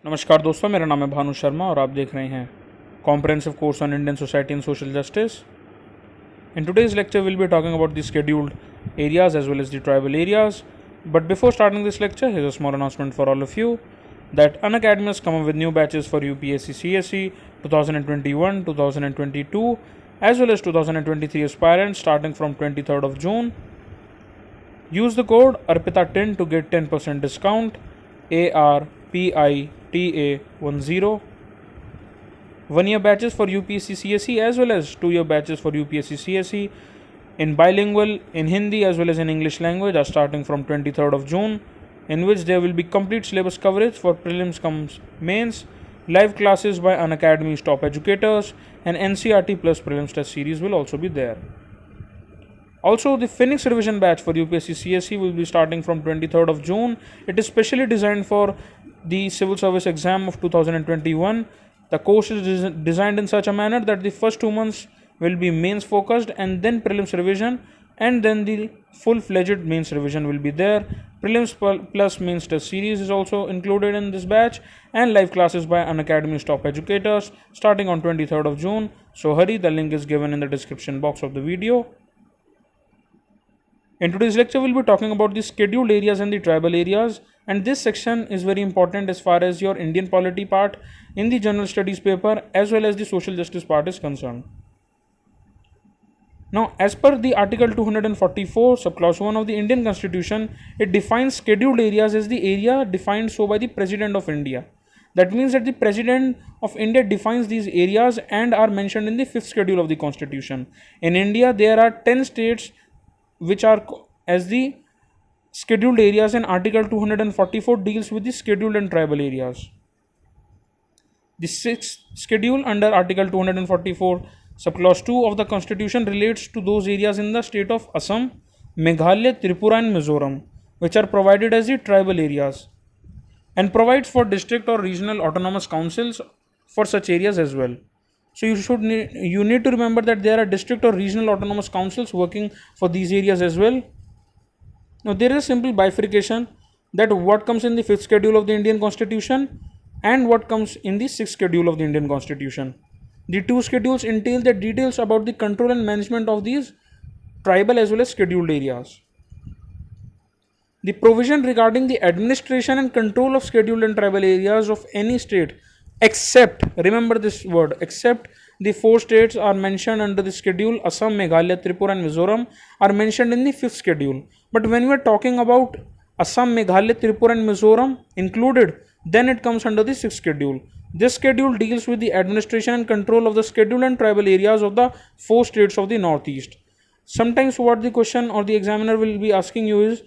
नमस्कार दोस्तों, मेरा नाम है भानु शर्मा और आप देख रहे हैं comprehensive course on Indian society and social justice. In today's lecture, we'll be talking about the scheduled areas as well as the tribal areas. But before starting this lecture, here's a small announcement for all of you that Unacademy has come up with new batches for UPSC CSE 2021, 2022 as well as 2023 aspirants starting from 23rd of June. Use the code ARPITA10 to get 10% discount. ARPITA10. 1 year batches for UPSC CSE as well as 2 year batches for UPSC CSE in bilingual in Hindi as well as in English language are starting from 23rd of June, in which there will be complete syllabus coverage for prelims comes mains, live classes by Unacademy's top educators, and NCERT plus prelims test series will also be there. Also, the Phoenix revision batch for UPSC CSE will be starting from 23rd of June. It is specially designed for the civil service exam of 2021. The course is designed in such a manner that the first 2 months will be mains focused and then prelims revision, and then the full-fledged mains revision will be there. Prelims plus mains test series is also included in this batch, and live classes by Unacademy's top educators starting on 23rd of June. So hurry, the link is given in the description box of the video. In today's lecture, we'll be talking about the scheduled areas and the tribal areas, and this section is very important as far as your Indian polity part in the general studies paper as well as the social justice part is concerned. Now, as per the Article 244, subclause 1 of the Indian Constitution, it defines scheduled areas as the area defined so by the President of India. That means that the President of India defines these areas and are mentioned in the 5th schedule of the Constitution. In India, there are 10 states which are as the scheduled areas, and Article 244 deals with the scheduled and tribal areas. The 6th schedule under Article 244 subclause 2 of the Constitution relates to those areas in the state of Assam, Meghalaya, Tripura and Mizoram which are provided as the tribal areas, and provides for district or regional autonomous councils for such areas as well. So you need to remember that there are district or regional autonomous councils working for these areas as well. Now there is a simple bifurcation that what comes in the 5th schedule of the Indian Constitution and what comes in the 6th schedule of the Indian Constitution. The two schedules entail the details about the control and management of these tribal as well as scheduled areas. The provision regarding the administration and control of scheduled and tribal areas of any state, except, remember this word, except the 4 states are mentioned under the schedule, Assam, Meghalaya, Tripura and Mizoram are mentioned in the 5th schedule. But when we are talking about Assam, Meghalaya, Tripura and Mizoram included, then it comes under the 6th schedule. This schedule deals with the administration and control of the scheduled and tribal areas of the 4 states of the Northeast. Sometimes what the question or the examiner will be asking you is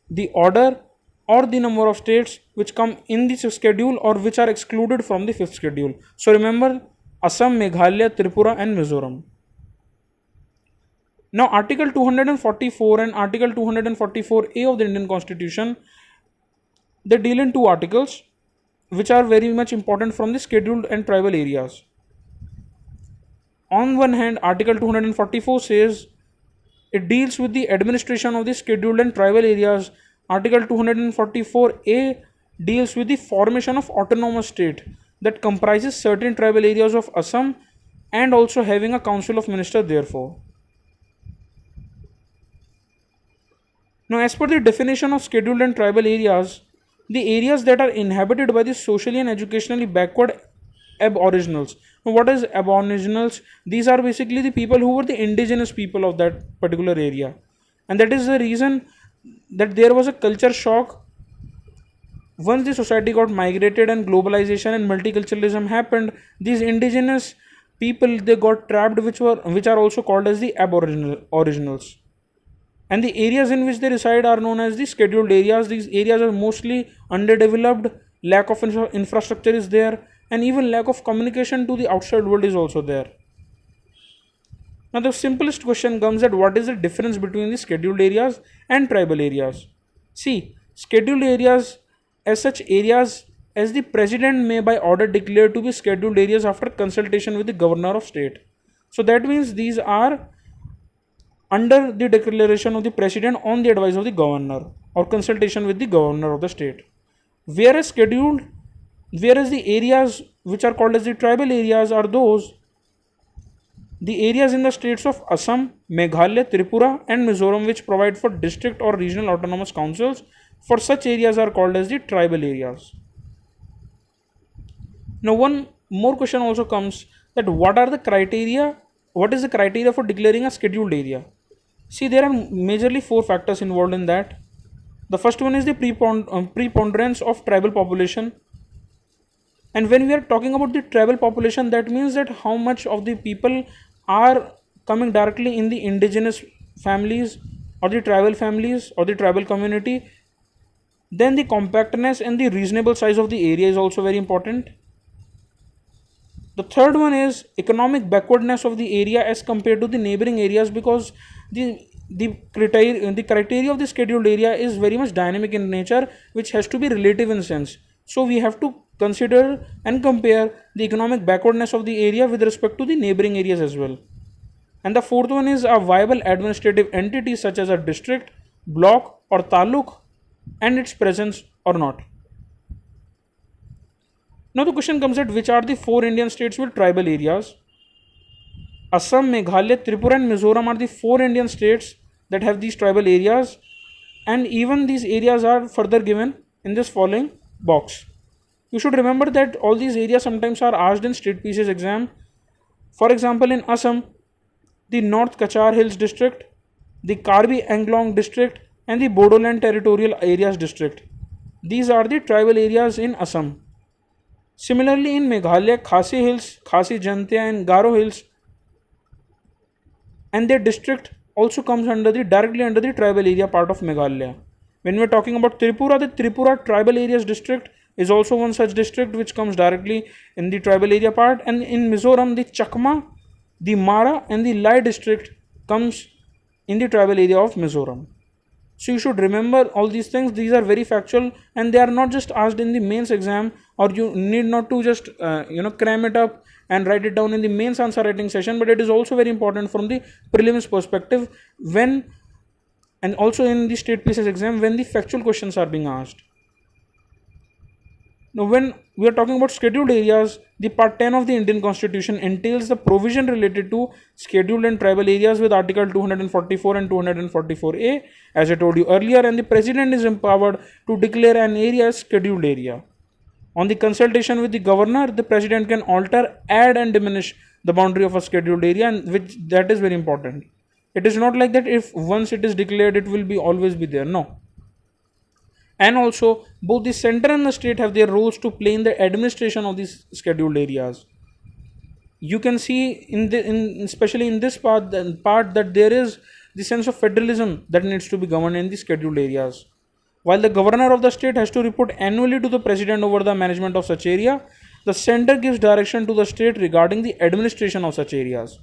the order or the number of states which come in the 6th schedule or which are excluded from the 5th schedule. So remember Assam, Meghalaya, Tripura and Mizoram. Now Article 244 and Article 244A of the Indian Constitution, they deal in 2 articles which are very much important from the scheduled and tribal areas. On one hand, Article 244 says it deals with the administration of the scheduled and tribal areas. Article 244A deals with the formation of autonomous state that comprises certain tribal areas of Assam and also having a council of ministers therefore. Now, as per the definition of scheduled and tribal areas, the areas that are inhabited by the socially and educationally backward aboriginals. Now, what is aboriginals? These are basically the people who were the indigenous people of that particular area, and that is the reason that there was a culture shock once the society got migrated and globalization and multiculturalism happened. These indigenous people, they got trapped, which are also called as the aboriginals, and the areas in which they reside are known as the scheduled areas. These areas are mostly underdeveloped, lack of infrastructure is there, and even lack of communication to the outside world is also there. Now the simplest question comes at what is the difference between the scheduled areas and tribal areas. See, scheduled areas as such areas as the president may by order declare to be scheduled areas after consultation with the governor of state. So that means these are under the declaration of the president on the advice of the governor or consultation with the governor of the state. Whereas scheduled Whereas the areas which are called as the tribal areas are the areas in the states of Assam, Meghalaya, Tripura, and Mizoram which provide for district or regional autonomous councils. For such areas are called as the tribal areas. Now, one more question also comes, that what are the criteria? What is the criteria for declaring a scheduled area? See, there are majorly four factors involved in that. The first one is the preponderance of tribal population. And when we are talking about the tribal population, that means that how much of the people are coming directly in the indigenous families or the tribal families or the tribal community. Then the compactness and the reasonable size of the area is also very important. The third one is economic backwardness of the area as compared to the neighboring areas, because the criteria of the scheduled area is very much dynamic in nature, which has to be relative in sense. So we have to consider and compare the economic backwardness of the area with respect to the neighboring areas as well. And the fourth one is a viable administrative entity such as a district, block, or taluk, and its presence or not. Now the question comes at which are the four Indian states with tribal areas? Assam, Meghalaya, Tripura, and Mizoram are the four Indian states that have these tribal areas, and even these areas are further given in this following box. You should remember that all these areas sometimes are asked in state PCS exam. For example, in Assam, the North Kachar Hills district, the Karbi Anglong district, and the Bodoland Territorial Areas district. These are the tribal areas in Assam. Similarly, in Meghalaya, Khasi Hills, Khasi Jantia, and Garo Hills, and their district also comes directly under the tribal area part of Meghalaya. When we are talking about Tripura, the Tripura Tribal Areas district is also one such district which comes directly in the tribal area part. And in Mizoram, the Chakma, the Mara, and the Lai district comes in the tribal area of Mizoram. So you should remember all these things. These are very factual and they are not just asked in the mains exam, or you need not to just cram it up and write it down in the mains answer writing session, but it is also very important from the prelims perspective and also in the state PCS exam when the factual questions are being asked. Now, when we are talking about scheduled areas, the part 10 of the Indian Constitution entails the provision related to scheduled and tribal areas with Article 244 and 244A, as I told you earlier, and the President is empowered to declare an area as scheduled area. On the consultation with the governor, the President can alter, add and diminish the boundary of a scheduled area, and that is very important. It is not like that if once it is declared, it will be always be there. No. And also, both the center and the state have their roles to play in the administration of these scheduled areas. You can see especially in this part that there is the sense of federalism that needs to be governed in the scheduled areas. While the governor of the state has to report annually to the president over the management of such area, the center gives direction to the state regarding the administration of such areas.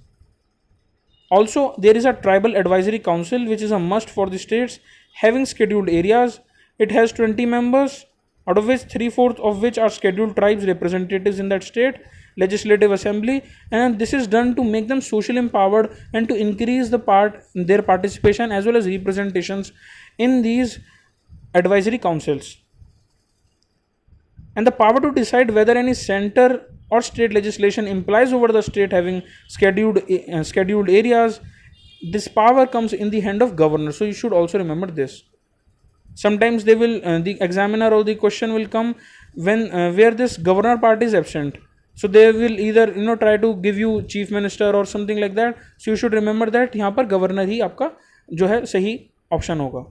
Also, there is a tribal advisory council which is a must for the states having scheduled areas. It has 20 members, out of which 3/4 of which are scheduled tribes representatives in that state legislative assembly, and this is done to make them socially empowered and to increase their participation as well as representations in these advisory councils. And the power to decide whether any center or state legislation implies over the state having scheduled areas, this power comes in the hand of governor. So you should also remember this. Sometimes the examiner or the question will come when where this governor part is absent. So they will either try to give you chief minister or something like that. So you should remember that यहाँ पर governor ही आपका जो है सही option होगा.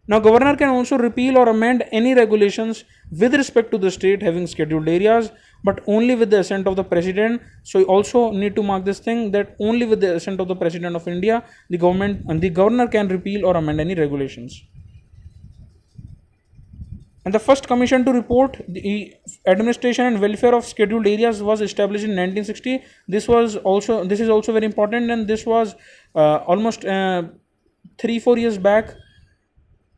Now governor can also repeal or amend any regulations with respect to the state having scheduled areas, but only with the assent of the president. So you also need to mark this thing that only with the assent of the president of India, the governor can repeal or amend any regulations. And the first commission to report the administration and welfare of scheduled areas was established in 1960. This is also very important, and this was almost 3-4 years back.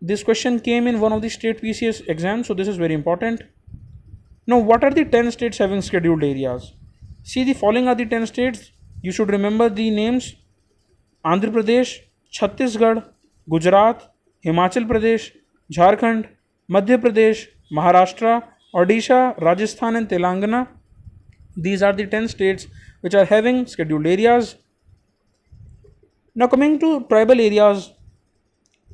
This question came in one of the state PCS exams, so this is very important. Now, what are the 10 states having scheduled areas? See, the following are the 10 states. You should remember the names: Andhra Pradesh, Chhattisgarh, Gujarat, Himachal Pradesh, Jharkhand, Madhya Pradesh, Maharashtra, Odisha, Rajasthan and Telangana. These are the 10 states which are having scheduled areas. Now coming to tribal areas,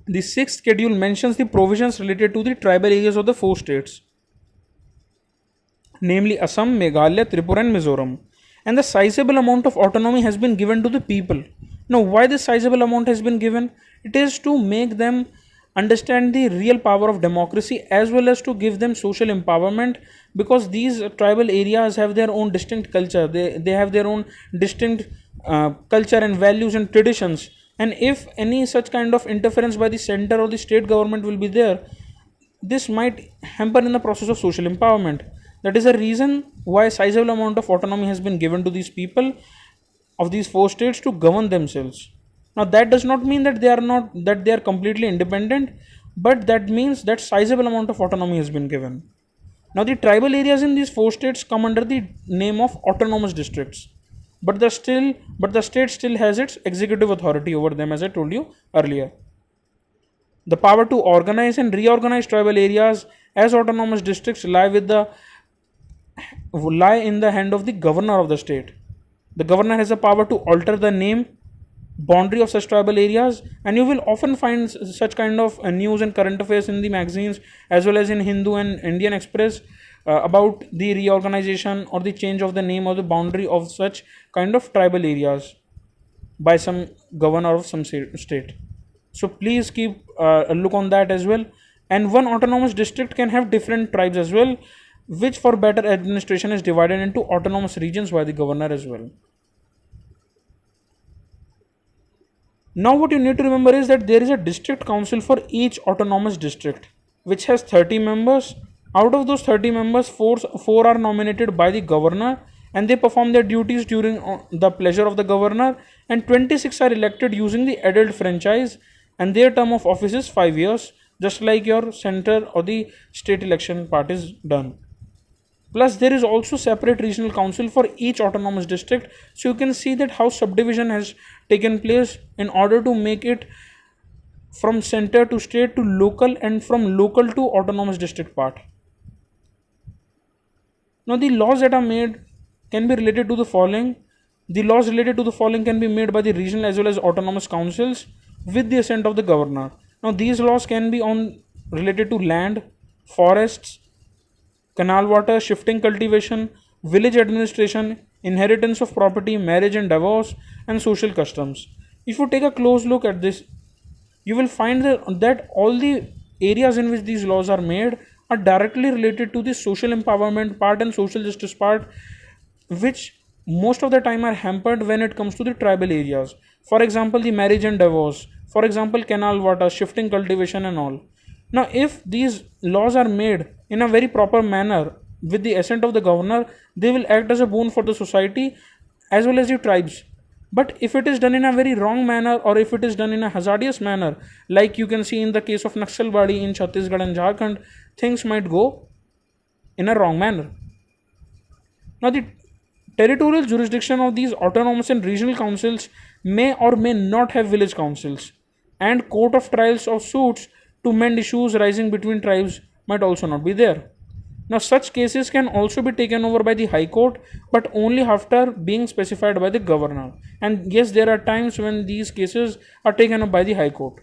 the sixth schedule mentions the provisions related to the tribal areas of the four states, namely Assam, Meghalaya, Tripura, and Mizoram. And the sizable amount of autonomy has been given to the people. Now, why this sizable amount has been given? It is to make them understand the real power of democracy as well as to give them social empowerment, because these tribal areas have their own distinct culture, they have their own distinct culture and values and traditions. And if any such kind of interference by the center or the state government will be there, this might hamper in the process of social empowerment. That is the reason why a sizable amount of autonomy has been given to these people of these four states to govern themselves. Now that does not mean that they are completely independent, but that means that sizable amount of autonomy has been given. Now the tribal areas in these four states come under the name of autonomous districts, but the state still has its executive authority over them, as I told you earlier. The power to organize and reorganize tribal areas as autonomous districts lie in the hand of the governor of the state. The governor has the power to alter the name, boundary of such tribal areas, and you will often find such kind of news and current affairs in the magazines as well as in Hindu and Indian Express about the reorganization or the change of the name or the boundary of such kind of tribal areas by some governor of some state. So please keep a look on that as well. And one autonomous district can have different tribes as well, which for better administration is divided into autonomous regions by the governor as well. Now what you need to remember is that there is a district council for each autonomous district, which has 30 members. Out of those 30 members, four are nominated by the governor and they perform their duties during the pleasure of the governor, and 26 are elected using the adult franchise, and their term of office is 5 years, just like your center or the state election part is done. Plus there is also separate regional council for each autonomous district, so you can see that how subdivision has taken place in order to make it from center to state to local and from local to autonomous district part. Now the laws that are made can be related to the following. The laws related to the following can be made by the regional as well as autonomous councils with the assent of the governor. Now these laws can be related to land, forests, canal water, shifting cultivation, village administration, inheritance of property, marriage and divorce, and social customs. If you take a close look at this, you will find that all the areas in which these laws are made are directly related to the social empowerment part and social justice part, which most of the time are hampered when it comes to the tribal areas. For example, the marriage and divorce, for example, canal water, shifting cultivation, and all. Now, if these laws are made in a very proper manner with the assent of the governor, they will act as a boon for the society as well as the tribes. But if it is done in a very wrong manner, or if it is done in a hazardous manner, like you can see in the case of Naxalbari in Chhattisgarh and Jharkhand, things might go in a wrong manner. Now, the territorial jurisdiction of these autonomous and regional councils may or may not have village councils, and court of trials of suits to mend issues rising between tribes might also not be there. Now, such cases can also be taken over by the High Court, but only after being specified by the governor. And yes, there are times when these cases are taken up by the High Court.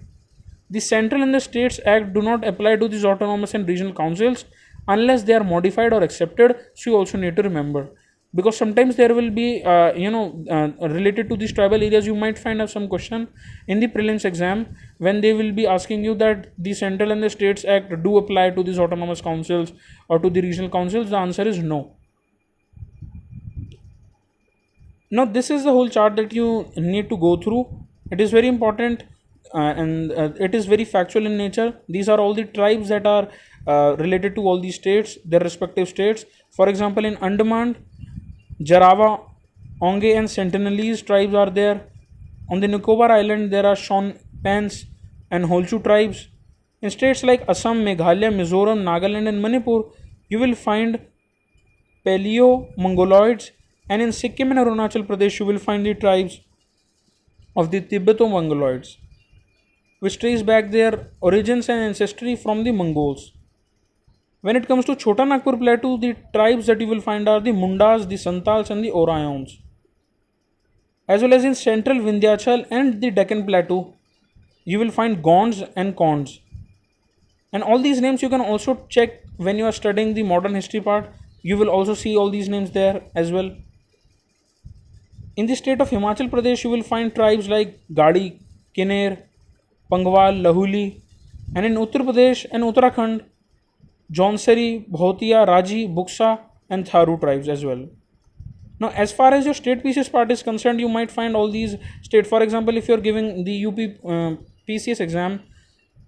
The Central and the States Act do not apply to these autonomous and regional councils unless they are modified or accepted. So you also need to remember, because sometimes there will be related to these tribal areas, you might find out some question in the prelims exam when they will be asking you that the Central and the States Act do apply to these autonomous councils or to the regional councils. The answer is no. Now this is the whole chart that you need to go through. It is very important and it is very factual in nature. These are all the tribes that are related to all these states, their respective states. For example, in Andaman, Jarawa, Onge and Sentinelese tribes are there. On the Nicobar Island, there are Shonpans and Holchu tribes. In states like Assam, Meghalaya, Mizoram, Nagaland and Manipur, you will find Paleo-Mongoloids, and in Sikkim and Arunachal Pradesh, you will find the tribes of the Tibeto-Mongoloids, which trace back their origins and ancestry from the Mongols. When it comes to Chota Nagpur Plateau, the tribes that you will find are the Mundas, the Santals, and the Orayons. As well as in central Vindhyachal and the Deccan Plateau, you will find Gonds and Konds. And all these names you can also check when you are studying the modern history part. You will also see all these names there as well. In the state of Himachal Pradesh, you will find tribes like Gadi, Kiner, Pangwal, Lahuli, and in Uttar Pradesh and Uttarakhand, Jaunsari, Bhotia, Raji, Buksa, and Tharu tribes as well. Now, as far as your state PCS part is concerned, you might find all these state. For example, if you are giving the UP PCS exam,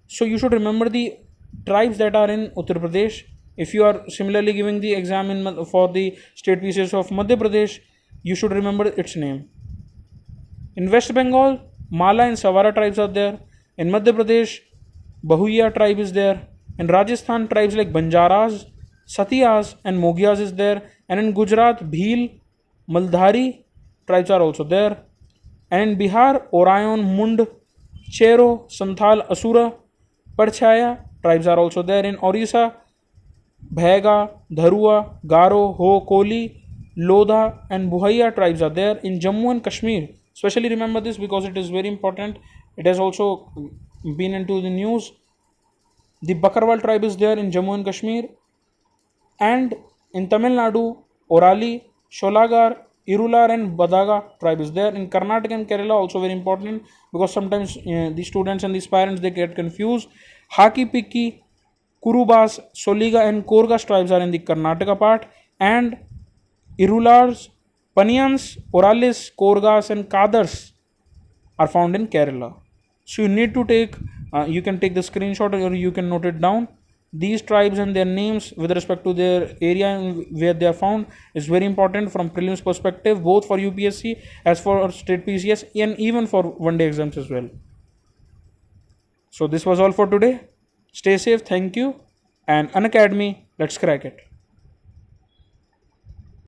so you should remember the tribes that are in Uttar Pradesh. If you are similarly giving the exam for the state PCS of Madhya Pradesh, you should remember its name. In West Bengal, Mala and Savara tribes are there. In Madhya Pradesh, Bahuiya tribe is there. In Rajasthan, tribes like Banjaras, Satiyas, and Moghias is there. And in Gujarat, Bhil, Maldhari tribes are also there. And in Bihar, Orayon, Mund, Chero, Santhal, Asura, Parchaya tribes are also there. In Orissa, Bhega, Dharua, Garo, Ho, Koli, Lodha, and Buhaya tribes are there. In Jammu and Kashmir, especially remember this because it is very important. It has also been into the news. The Bakarwal tribe is there in Jammu and Kashmir. And in Tamil Nadu, Orali, Sholagar, Irular, and Badaga tribe is there. In Karnataka and Kerala, also very important because sometimes the students and the parents they get confused. Haki Pikki, Kurubas, Soliga, and Korgas tribes are in the Karnataka part, and Irulars, Paniyans, Oralis, Korgas, and Kadars are found in Kerala. So you need to take, you can take the screenshot or you can note it down. These tribes and their names with respect to their area where they are found is very important from prelims perspective, both for UPSC as for state PCS and even for one-day exams as well. So this was all for today. Stay safe, thank you, and Unacademy, let's crack it.